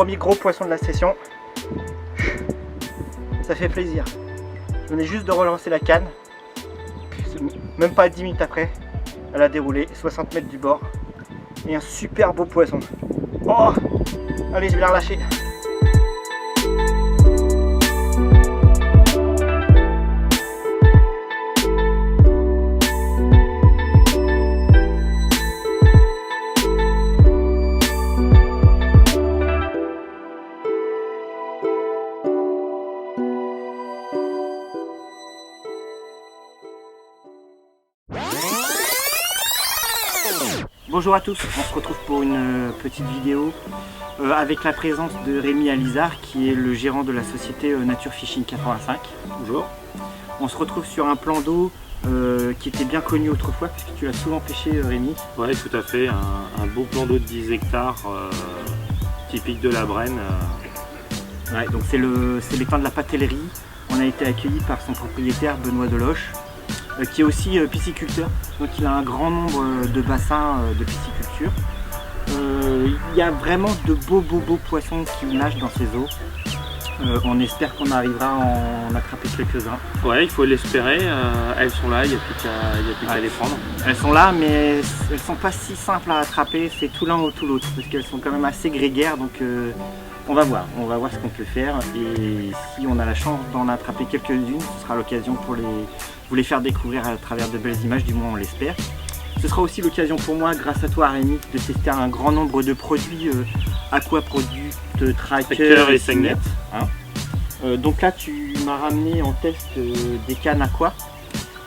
premier gros poisson de la session. Ça fait plaisir. Je venais juste de relancer la canne. Même pas 10 minutes après, elle a déroulé 60 mètres du bord. Et un super beau poisson. Oh, allez, je vais la relâcher. Bonjour à tous, on se retrouve pour une petite vidéo avec la présence de Rémi Alizard qui est le gérant de la société Nature Fishing 85. Bonjour. On se retrouve sur un plan d'eau qui était bien connu autrefois puisque tu l'as souvent pêché Rémi. Oui, tout à fait, un beau plan d'eau de 10 hectares typique de la Brenne. Ouais, donc c'est l'étang de la Patellerie. On a été accueillis par son propriétaire Benoît Deloche, qui est aussi pisciculteur, donc il a un grand nombre de bassins de pisciculture. Il y a vraiment de beaux poissons qui nagent dans ces eaux. On espère qu'on arrivera à en attraper quelques-uns. Ouais, il faut l'espérer, elles sont là, il n'y a plus qu'à les prendre. Elles sont là, mais elles sont pas si simples à attraper, c'est tout l'un ou tout l'autre, parce qu'elles sont quand même assez grégaires, donc on va voir ce qu'on peut faire, et si on a la chance d'en attraper quelques-unes, ce sera l'occasion pour vous les faire découvrir à travers de belles images, du moins on l'espère. Ce sera aussi l'occasion pour moi, grâce à toi Rémi, de tester un grand nombre de produits aquaproduits, tracker et seignette. Hein. Donc là tu m'as ramené en test des cannes aqua.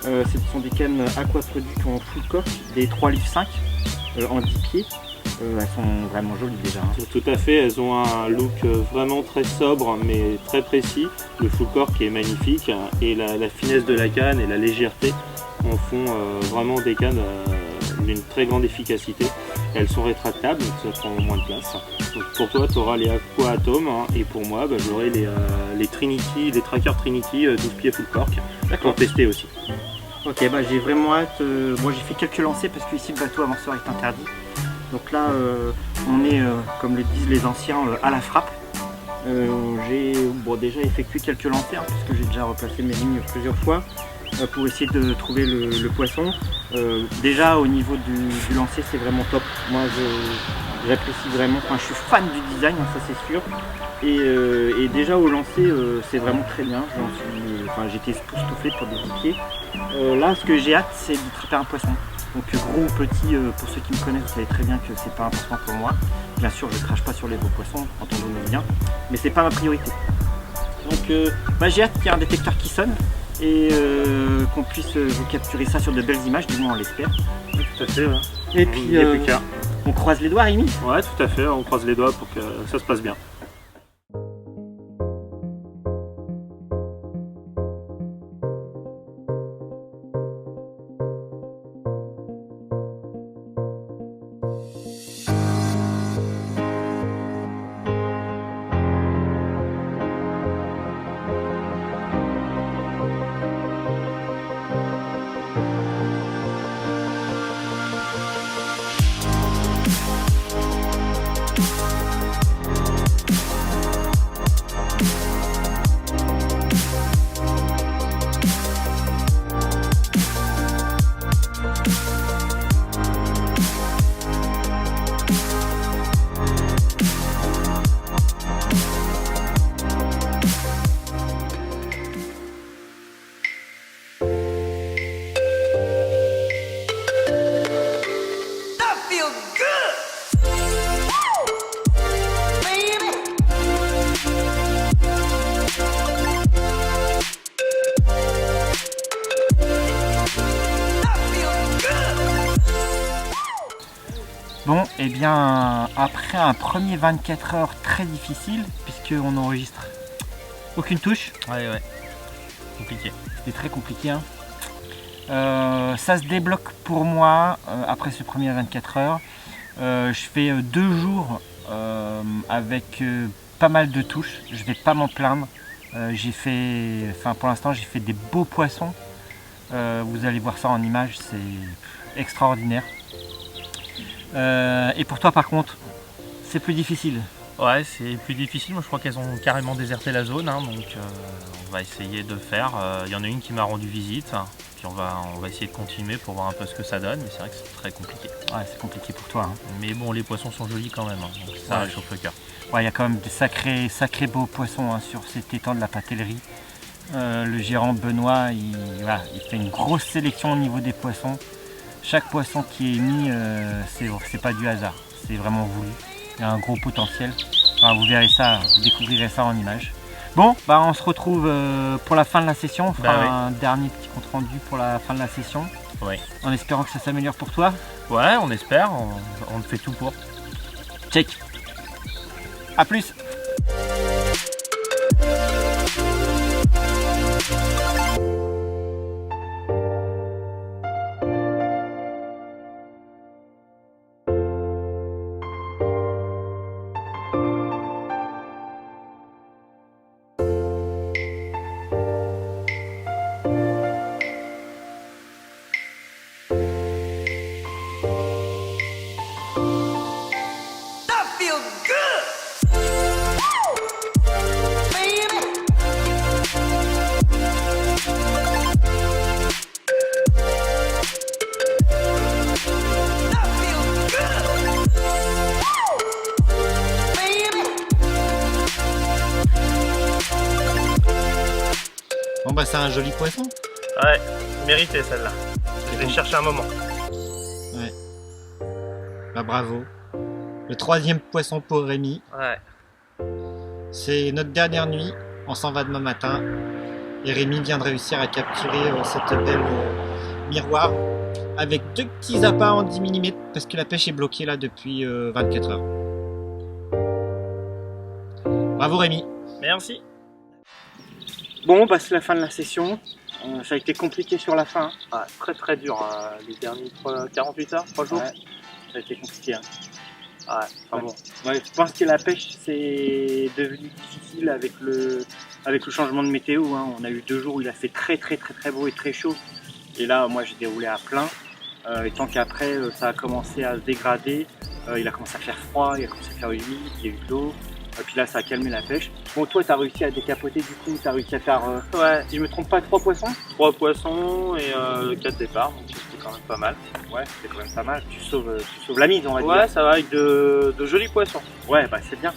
Ce sont des cannes aquaproduits en full cork, des 3,5 litres en 10 pieds. Elles sont vraiment jolies déjà. Hein. Tout à fait, elles ont un look vraiment très sobre mais très précis. Le full cork est magnifique et la finesse de la canne et la légèreté en font vraiment des cannes d'une très grande efficacité. Elles sont rétractables, donc ça prend moins de place. Donc pour toi, tu auras les Aqua Atom et pour moi, j'aurai les Trinity, les trackers Trinity 12 pieds full cork pour tester aussi. Ok, j'ai vraiment hâte. Moi j'ai fait quelques lancers parce que ici le bateau avanceur est interdit. Donc là, on est, comme le disent les anciens, à la frappe. J'ai déjà effectué quelques lancers, puisque j'ai déjà replacé mes lignes plusieurs fois pour essayer de trouver le poisson. Déjà au niveau du lancer, c'est vraiment top. Moi j'apprécie vraiment, je suis fan du design, ça c'est sûr. Et déjà au lancer, c'est vraiment très bien. J'étais époustouflé pour des pieds. Là, ce que j'ai hâte, c'est d'attraper un poisson. Donc gros ou petit, pour ceux qui me connaissent, vous savez très bien que c'est pas important pour moi. Bien sûr, je ne crache pas sur les beaux poissons, entendons-nous bien, mais c'est pas ma priorité. Donc j'ai hâte qu'il y ait un détecteur qui sonne et qu'on puisse vous capturer ça sur de belles images, du moins on l'espère. Oui, tout à fait. Ouais. Et puis, il n'y a plus qu'à. On croise les doigts, Rémi? Ouais, tout à fait, on croise les doigts pour que ça se passe bien. Bon, et bien après un premier 24 heures très difficile, puisqu'on enregistre aucune touche. Ouais, compliqué. C'était très compliqué. Hein. Ça se débloque pour moi après ce premier 24 heures. Je fais 2 jours avec pas mal de touches. Je vais pas m'en plaindre. Pour l'instant, j'ai fait des beaux poissons. Vous allez voir ça en image, c'est extraordinaire. Et pour toi par contre, c'est plus difficile. Ouais, c'est plus difficile. Moi, je crois qu'elles ont carrément déserté la zone, hein, donc on va essayer de faire. Il y en a une qui m'a rendu visite, puis on va essayer de continuer pour voir un peu ce que ça donne, mais c'est vrai que c'est très compliqué. Ouais, c'est compliqué pour toi. Hein. Mais bon, les poissons sont jolis quand même, hein, donc ça réchauffe le cœur. Ouais, il y a quand même des sacrés beaux poissons hein, sur cet étang de la patellerie. Le gérant Benoît, il fait une grosse sélection au niveau des poissons. Chaque poisson qui est mis, c'est pas du hasard, c'est vraiment voulu. Il y a un gros potentiel. Enfin, vous verrez ça, vous découvrirez ça en images. Bon, bah on se retrouve pour la fin de la session. On fera un dernier petit compte rendu pour la fin de la session. Ouais. En espérant que ça s'améliore pour toi. Ouais, on espère. On fait tout pour. Check. A plus. Bon bah c'est un joli poisson. Ouais, mérité celle-là. Je vais chercher un moment. Ouais. Bah bravo. Le 3e poisson pour Rémi. Ouais. C'est notre dernière nuit. On s'en va demain matin. Et Rémi vient de réussir à capturer cette belle miroir avec 2 petits appâts en 10 mm parce que la pêche est bloquée là depuis 24 heures. Bravo Rémi. Merci. Bon, bah c'est la fin de la session. Ça a été compliqué sur la fin. Très très dur, hein. Les derniers 48 heures, 3 jours. Ouais, ça a été compliqué. Hein. Bon. Ouais, je pense que la pêche c'est devenu difficile avec le changement de météo. Hein. On a eu 2 jours où il a fait très beau et très chaud. Et là, moi j'ai déroulé à plein. Et tant qu'après ça a commencé à se dégrader, il a commencé à faire froid, il a commencé à faire humide, il y a eu de l'eau. Et puis là ça a calmé la pêche. Bon, toi t'as réussi à décapoter du coup, t'as réussi à faire, si je me trompe pas, 3 poissons. 3 poissons et 4 départs, donc c'était quand même pas mal. Ouais, c'est quand même pas mal. Tu sauves la mise, on va dire. Ouais, ça va avec de jolis poissons. Ouais, bah c'est bien.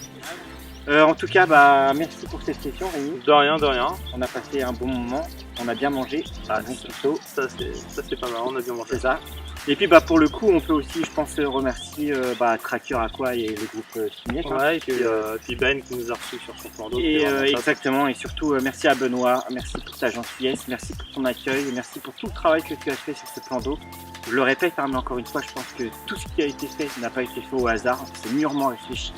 En tout cas, bah merci pour cette session, Rémi. De rien, de rien. On a passé un bon moment, on a bien mangé, un bon couteau. Ça c'est pas mal, on a bien mangé. C'est ça. Et puis bah pour le coup, on peut aussi, je pense, remercier Tracker Aqua et le groupe Simiec. Ouais, et puis Ben qui nous a reçus sur son plan d'eau. Et exactement, et surtout merci à Benoît, merci pour ta gentillesse, merci pour ton accueil, et merci pour tout le travail que tu as fait sur ce plan d'eau. Je le répète, hein, mais encore une fois, je pense que tout ce qui a été fait n'a pas été fait au hasard, c'est mûrement réfléchi.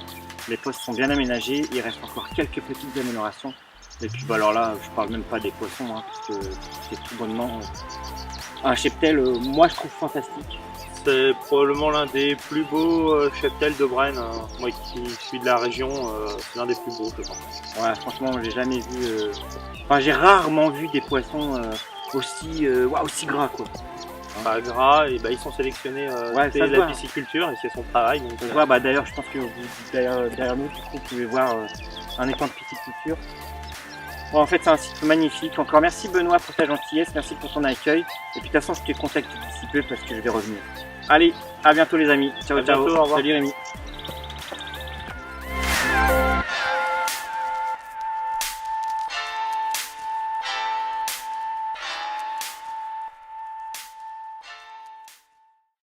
Les postes sont bien aménagés, il reste encore quelques petites améliorations. Et puis bah alors là, je parle même pas des poissons, hein, parce que c'est tout bonnement un cheptel, moi je trouve fantastique. C'est probablement l'un des plus beaux cheptels de Brenne. Moi qui suis de la région, c'est l'un des plus beaux, je pense. Ouais, franchement, j'ai jamais vu. Enfin, j'ai rarement vu des poissons aussi gras, quoi. Pas gras, et bah, ils sont sélectionnés Ouais, c'est la pisciculture et c'est son travail. Donc, bah, d'ailleurs, je pense que derrière nous, du coup, vous pouvez voir un étang de pisciculture. Bon, en fait, c'est un site magnifique. Encore merci Benoît pour ta gentillesse, merci pour ton accueil. Et puis de toute façon, je te contacte d'ici peu parce que je vais revenir. Allez, à bientôt les amis. Ciao, à bientôt, au revoir. Salut Rémi.